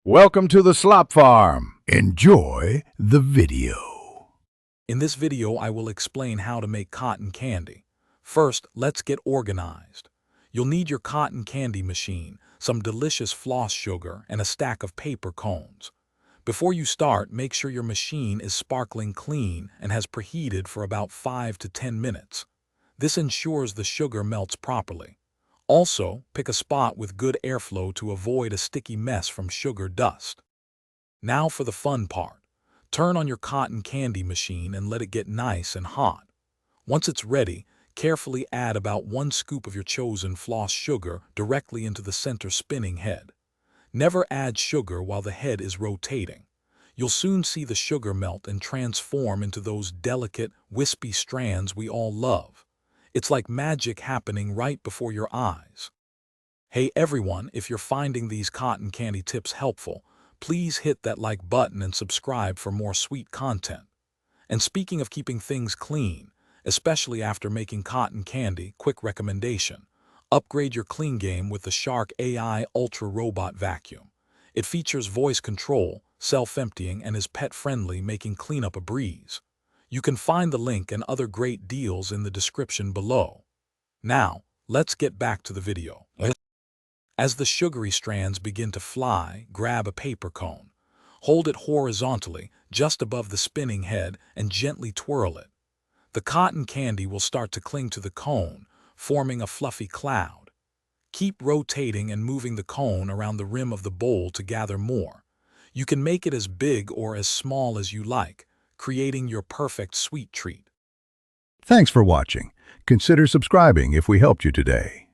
Welcome to the Slop Farm. Enjoy the video. In this video, I will explain how to make cotton candy. First, let's get organized. You'll need your cotton candy machine, some delicious floss sugar, and a stack of paper cones. Before you start, make sure your machine is sparkling clean and has preheated for about 5 to 10 minutes. This ensures the sugar melts properly. Also, pick a spot with good airflow to avoid a sticky mess from sugar dust. Now for the fun part. Turn on your cotton candy machine and let it get nice and hot. Once it's ready, carefully add about 1 scoop of your chosen floss sugar directly into the center spinning head. Never add sugar while the head is rotating. You'll soon see the sugar melt and transform into those delicate, wispy strands we all love. It's like magic happening right before your eyes. Hey everyone, if you're finding these cotton candy tips helpful, please hit that like button and subscribe for more sweet content. And speaking of keeping things clean, especially after making cotton candy, quick recommendation. Upgrade your clean game with the Shark AI Ultra Robot Vacuum. It features voice control, self-emptying, and is pet-friendly, making cleanup a breeze. You can find the link and other great deals in the description below. Now, let's get back to the video. As the sugary strands begin to fly, grab a paper cone. Hold it horizontally, just above the spinning head, and gently twirl it. The cotton candy will start to cling to the cone, forming a fluffy cloud. Keep rotating and moving the cone around the rim of the bowl to gather more. You can make it as big or as small as you like, creating your perfect sweet treat. Thanks for watching. Consider subscribing if we helped you today.